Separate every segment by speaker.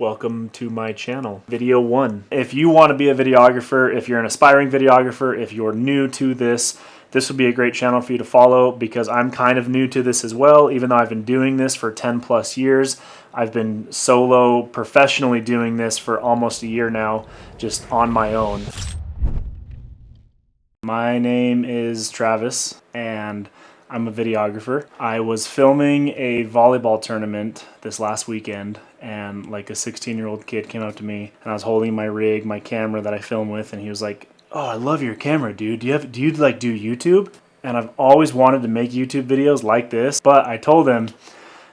Speaker 1: Welcome to my channel, Video 1. If you want to be a videographer, if you're an aspiring videographer, if you're new to this would be a great channel for you to follow because I'm kind of new to this as well. Even though I've been doing this for 10 plus years, I've been solo professionally doing this for almost a year now, just on my own. My name is Travis and I'm a videographer. I was filming a volleyball tournament this last weekend and like a 16-year-old kid came up to me and I was holding my rig, my camera that I film with, and he was like, "Oh, I love your camera, dude. Do you do YouTube?" And I've always wanted to make YouTube videos like this, but I told him,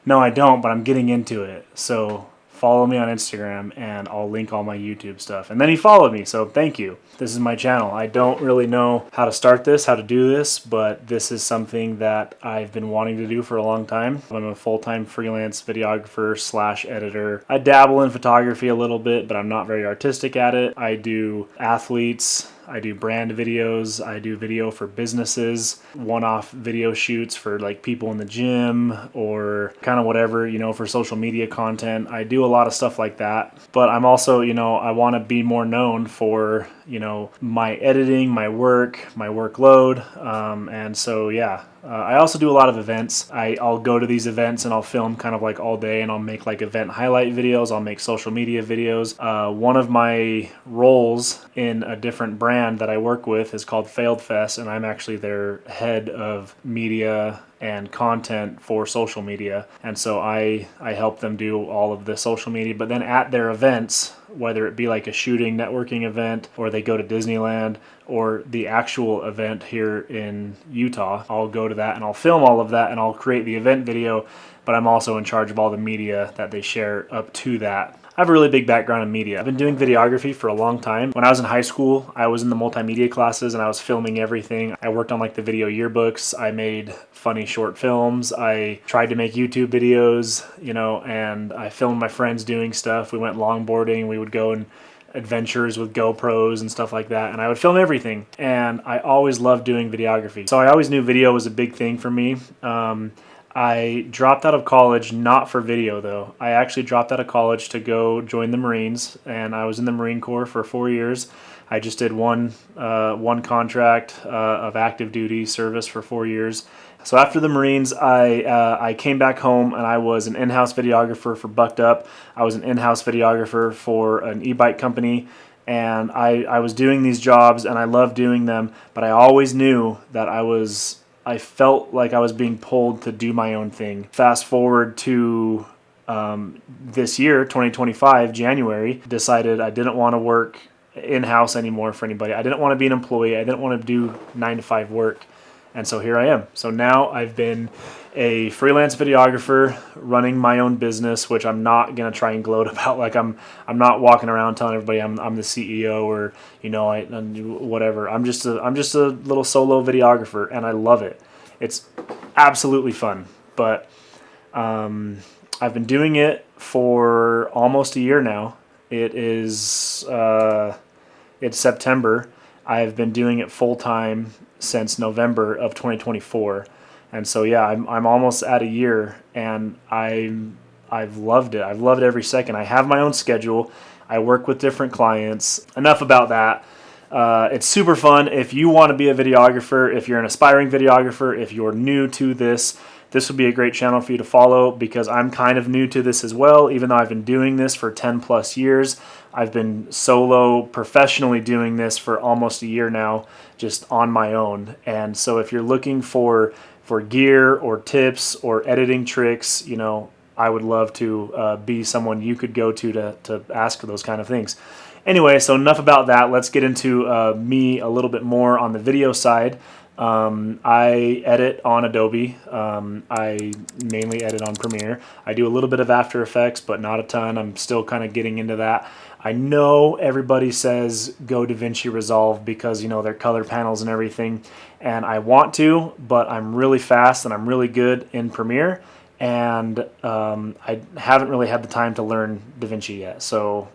Speaker 1: "No, I don't, but I'm getting into it. So follow me on Instagram and I'll link all my YouTube stuff." And then he followed me, so thank you. This is my channel. I don't really know how to start this, how to do this, but this is something that I've been wanting to do for a long time. I'm a full-time freelance videographer slash editor. I dabble in photography a little bit, but I'm not very artistic at it. I do athletes, I do brand videos, I do video for businesses, one-off video shoots for like people in the gym or kind of whatever, you know, for social media content. I do a lot of stuff like that, but I'm also, you know, I want to be more known for, you know, my editing, my workload, and so yeah. I also do a lot of events. I'll go to these events and I'll film kind of like all day and I'll make like event highlight videos. I'll make social media videos. One of my roles in a different brand that I work with is called Failed Fest, and I'm actually their head of media and content for social media. And so I help them do all of the social media, but then at their events, whether it be like a shooting networking event or they go to Disneyland or the actual event here in Utah, I'll go to that and I'll film all of that and I'll create the event video, but I'm also in charge of all the media that they share up to that. I have a really big background in media. I've been doing videography for a long time. When I was in high school, I was in the multimedia classes and I was filming everything. I worked on like the video yearbooks. I made funny short films. I tried to make YouTube videos, you know, and I filmed my friends doing stuff. We went longboarding. We would go and adventures with GoPros and stuff like that, and I would film everything, and I always loved doing videography. So I always knew video was a big thing for me. I dropped out of college, not for video though. I actually dropped out of college to go join the Marines, and I was in the Marine Corps for 4 years. I just did one contract of active duty service for 4 years. So after the Marines, I came back home and I was an in-house videographer for Bucked Up. I was an in-house videographer for an e-bike company, and I was doing these jobs and I loved doing them, but I always knew that I felt like I was being pulled to do my own thing. Fast forward to this year, 2025, January, decided I didn't want to work in-house anymore for anybody. I didn't want to be an employee. I didn't want to do 9-to-5 work. And so here I am. So now I've been a freelance videographer running my own business, which I'm not going to try and gloat about. Like I'm not walking around telling everybody I'm the CEO or, you know, whatever. I'm just a little solo videographer and I love it. It's absolutely fun. But I've been doing it for almost a year now. It's September. I've been doing it full time since November of 2024, and so yeah, I'm almost at a year, and I've loved it. I've loved every second. I have my own schedule. I work with different clients. Enough about that. It's super fun. If you want to be a videographer, if you're an aspiring videographer, if you're new to this would be a great channel for you to follow because I'm kind of new to this as well. Even though I've been doing this for 10 plus years, I've been solo professionally doing this for almost a year now, just on my own. And so if you're looking for gear or tips or editing tricks, you know, I would love to be someone you could go to ask for those kind of things. Anyway, so enough about that. Let's get into me a little bit more on the video side. I edit on Adobe. I mainly edit on Premiere. I do a little bit of After Effects, but not a ton. I'm still kind of getting into that. I know everybody says go DaVinci Resolve because, you know, their color panels and everything, and I want to, but I'm really fast and I'm really good in Premiere, and I haven't really had the time to learn DaVinci yet. So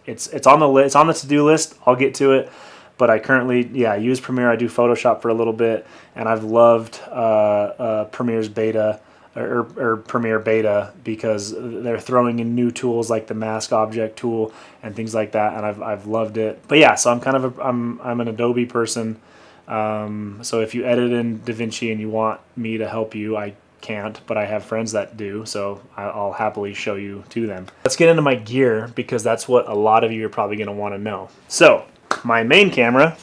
Speaker 1: it's on the list. It's on the to-do list. I'll get to it. But I currently, I use Premiere. I do Photoshop for a little bit, and I've loved Premiere's beta. or Premiere Beta, because they're throwing in new tools like the mask object tool and things like that, and I've loved it. But yeah, so I'm kind of I'm an Adobe person. So if you edit in DaVinci and you want me to help you, I can't, but I have friends that do, so I'll happily show you to them. Let's get into my gear, because that's what a lot of you are probably going to want to know. So my main camera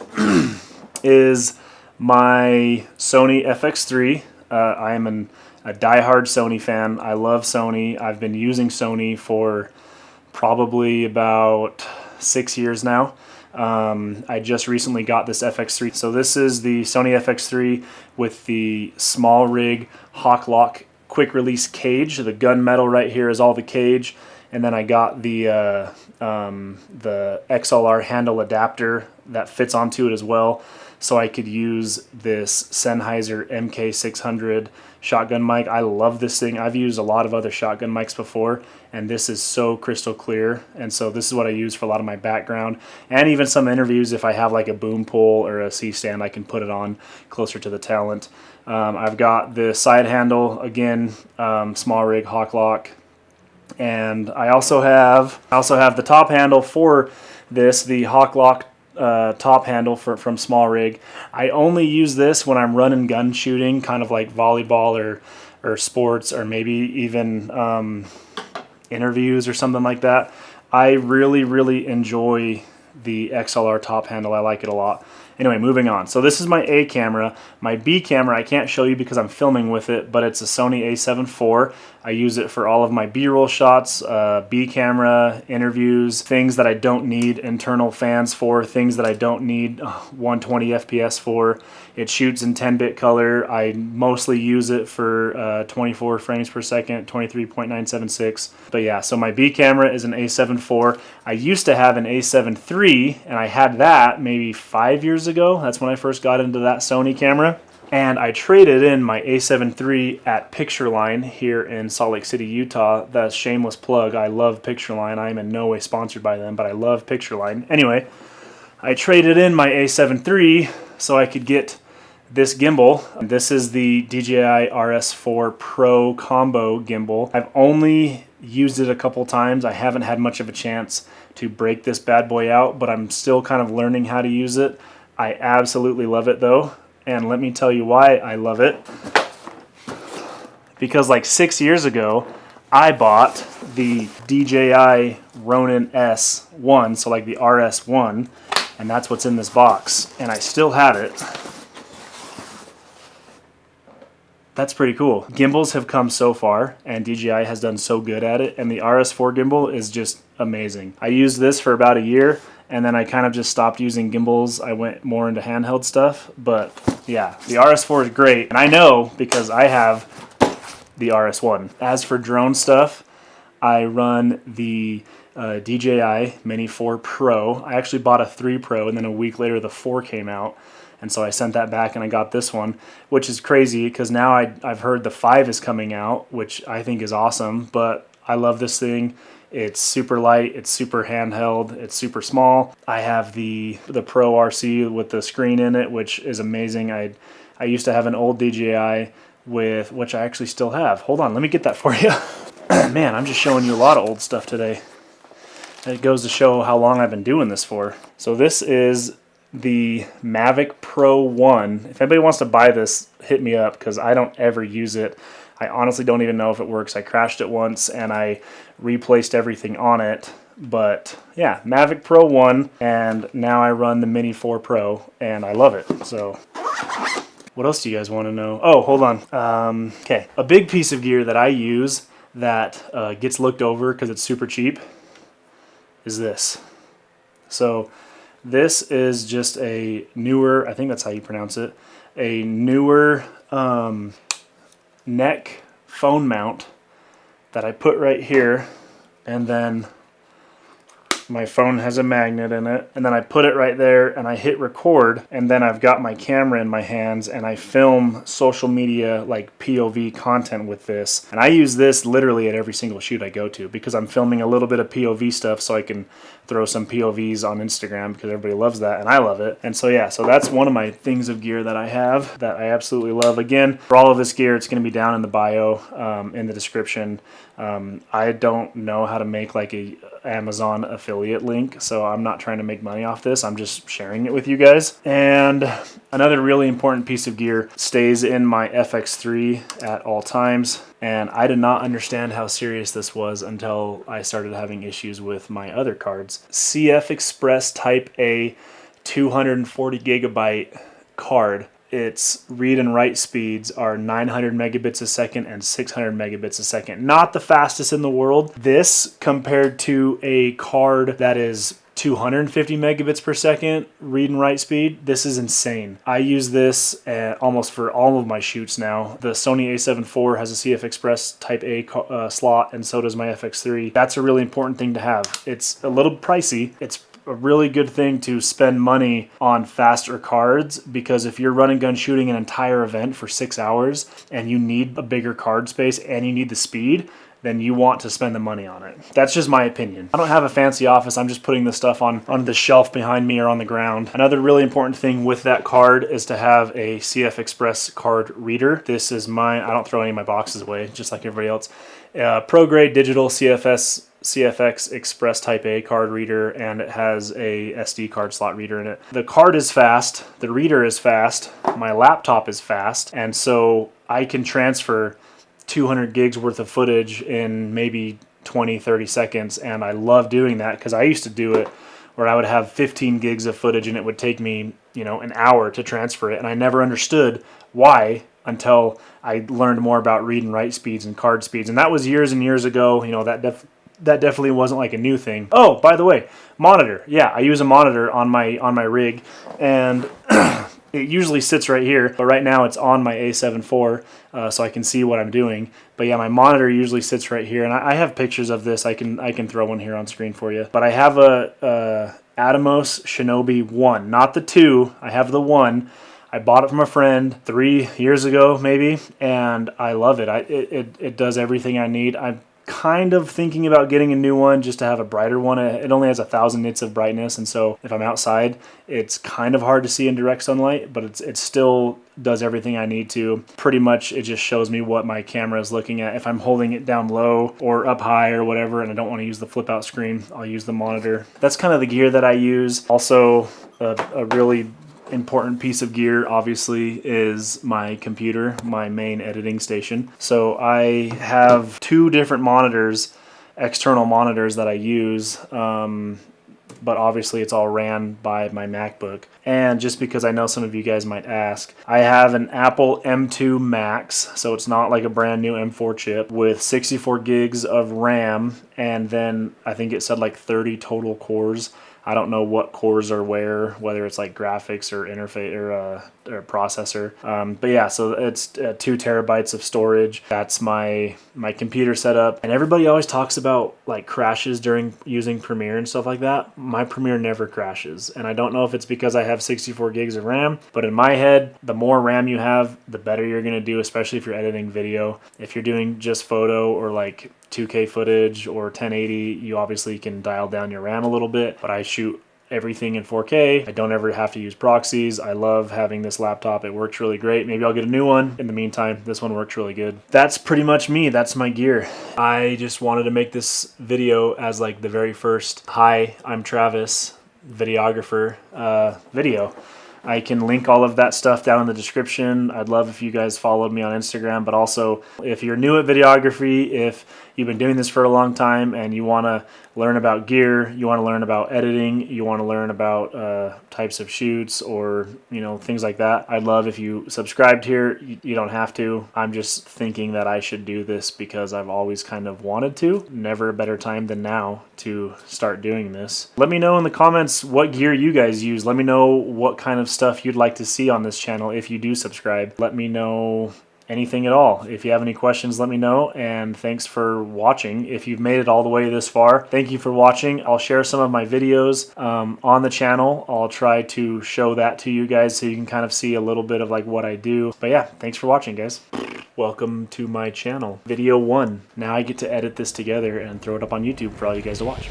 Speaker 1: is my Sony FX3. I am a diehard Sony fan. I love Sony. I've been using Sony for probably about 6 years now. I just recently got this FX3. So this is the Sony FX3 with the SmallRig Hawklock quick release cage. The gunmetal right here is all the cage, and then I got the XLR handle adapter that fits onto it as well, so I could use this Sennheiser MK600 shotgun mic. I love this thing. I've used a lot of other shotgun mics before, and this is so crystal clear, and so this is what I use for a lot of my background, and even some interviews. If I have like a boom pole or a C-stand, I can put it on closer to the talent. I've got the side handle, again, SmallRig Hawklock, and I also have the top handle for this, the Hawklock top handle from SmallRig. I only use this when I'm running gun shooting, kind of like volleyball or sports, or maybe even interviews or something like that. I really enjoy the XLR top handle. I like it a lot. Anyway, moving on. So this is my A camera. My B camera I can't show you because I'm filming with it, but it's a Sony A7IV. I use it for all of my B-roll shots, B camera, interviews, things that I don't need internal fans for, things that I don't need 120 FPS for. It shoots in 10-bit color. I mostly use it for 24 frames per second, 23.976. But yeah, so my B camera is an A7IV. I used to have an A7 III, and I had that maybe 5 years ago. That's when I first got into that Sony camera. And I traded in my A7 III at Pictureline here in Salt Lake City, Utah. That's a shameless plug. I love Pictureline. I am in no way sponsored by them, but I love Pictureline. Anyway, I traded in my A7 III so I could get this gimbal. This is the DJI RS4 Pro combo gimbal. I've only used it a couple times. I haven't had much of a chance to break this bad boy out, but I'm still kind of learning how to use it. I absolutely love it though. And let me tell you why I love it. Because like 6 years ago, I bought the DJI Ronin S1, so like the RS1, and that's what's in this box. And I still have it. That's pretty cool. Gimbals have come so far, and DJI has done so good at it, and the RS4 gimbal is just amazing. I used this for about a year, and then I kind of just stopped using gimbals. I went more into handheld stuff, but yeah, the RS4 is great, and I know because I have the RS1. As for drone stuff, I run the DJI Mini 4 Pro. I actually bought a 3 Pro, and then a week later the 4 came out, and so I sent that back and I got this one, which is crazy because now I've heard the 5 is coming out, which I think is awesome, but I love this thing. It's super light, it's super handheld, it's super small. I have the Pro RC with the screen in it, which is amazing. I used to have an old DJI with, which I actually still have. Hold on, let me get that for you. Man, I'm just showing you a lot of old stuff today. It goes to show how long I've been doing this for. So this is the Mavic Pro 1. If anybody wants to buy this, hit me up because I don't ever use it. I honestly don't even know if it works. I crashed it once and I replaced everything on it. But yeah, Mavic Pro 1, and now I run the Mini 4 Pro and I love it. So what else do you guys want to know? Oh, hold on. Okay, a big piece of gear that I use that gets looked over because it's super cheap is this. So this is just a Neewer, I think that's how you pronounce it, a Neewer neck phone mount that I put right here, and then my phone has a magnet in it, and then I put it right there and I hit record, and then I've got my camera in my hands and I film social media like POV content with this. And I use this literally at every single shoot I go to because I'm filming a little bit of POV stuff so I can throw some POVs on Instagram because everybody loves that and I love it. And so yeah, so that's one of my things of gear that I have that I absolutely love. Again, for all of this gear, it's going to be down in the bio, in the description. I don't know how to make like a Amazon affiliate link, so I'm not trying to make money off this. I'm just sharing it with you guys. And another really important piece of gear stays in my FX3 at all times. And I did not understand how serious this was until I started having issues with my other cards. CF Express Type A 240 gigabyte card. Its read and write speeds are 900 megabits a second and 600 megabits a second. Not the fastest in the world. This compared to a card that is 250 megabits per second read and write speed, this is insane. I use this almost for all of my shoots now. The Sony A7IV has a CF Express Type A slot, and so does my FX3. That's a really important thing to have. It's a little pricey. It's a really good thing to spend money on faster cards, because if you're running gun shooting an entire event for 6 hours and you need a bigger card space and you need the speed, then you want to spend the money on it. That's just my opinion. I don't have a fancy office. I'm just putting this stuff on the shelf behind me or on the ground. Another really important thing with that card is to have a CF Express card reader. This is mine. I don't throw any of my boxes away, just like everybody else. Pro grade digital CFX Express Type A card reader, and it has a SD card slot reader in it. The card is fast, the reader is fast, my laptop is fast, and so I can transfer 200 gigs worth of footage in maybe 20-30 seconds, and I love doing that because I used to do it where I would have 15 gigs of footage and it would take me, an hour to transfer it, and I never understood why until I learned more about read and write speeds and card speeds, and that was years and years ago. That definitely wasn't like a new thing. Oh, by the way, monitor. Yeah, I use a monitor on my rig, and it usually sits right here, but right now it's on my A7IV, so I can see what I'm doing. But yeah, my monitor usually sits right here, and I have pictures of this. I can throw one here on screen for you. But I have a Atomos Shinobi 1, not the 2. I have the 1. I bought it from a friend 3 years ago, maybe, and I love it. It does everything I need. I'm kind of thinking about getting a new one just to have a brighter one. It only has 1,000 nits of brightness, and so if I'm outside, it's kind of hard to see in direct sunlight, but it still does everything I need to. Pretty much it just shows me what my camera is looking at. If I'm holding it down low or up high or whatever, and I don't want to use the flip out screen, I'll use the monitor. That's kind of the gear that I use. Also, a really important piece of gear obviously is my computer, my main editing station. So I have 2 different monitors, external monitors that I use, but obviously it's all ran by my MacBook. And just because I know some of you guys might ask, I have an Apple M2 Max, so it's not like a brand new M4 chip, with 64 gigs of RAM, and then I think it said like 30 total cores. I don't know what cores are where, whether it's like graphics or interface or processor. But yeah, so it's 2 terabytes of storage. That's my computer setup. And everybody always talks about like crashes during using Premiere and stuff like that. My Premiere never crashes. And I don't know if it's because I have 64 gigs of RAM, but in my head, the more RAM you have, the better you're gonna do, especially if you're editing video. If you're doing just photo or like 2K footage or 1080, you obviously can dial down your RAM a little bit, but I shoot everything in 4K. I don't ever have to use proxies. I love having this laptop. It works really great. Maybe I'll get a new one. In the meantime, this one works really good. That's pretty much me. That's my gear. I just wanted to make this video as like the very first, hi, I'm Travis, videographer video. I can link all of that stuff down in the description. I'd love if you guys followed me on Instagram, but also if you're new at videography, if you've been doing this for a long time and you want to learn about gear, you want to learn about editing, you want to learn about types of shoots or things like that, I'd love if you subscribed here. You don't have to. I'm just thinking that I should do this because I've always kind of wanted to. Never a better time than now to start doing this. Let me know in the comments what gear you guys use. Let me know what kind of stuff you'd like to see on this channel if you do subscribe. Let me know anything at all. If you have any questions, let me know, and thanks for watching. If you've made it all the way this far, thank you for watching. I'll share some of my videos on the channel. I'll try to show that to you guys so you can kind of see a little bit of like what I do. But yeah, thanks for watching, guys. Welcome to my channel. Video 1. Now I get to edit this together and throw it up on YouTube for all you guys to watch.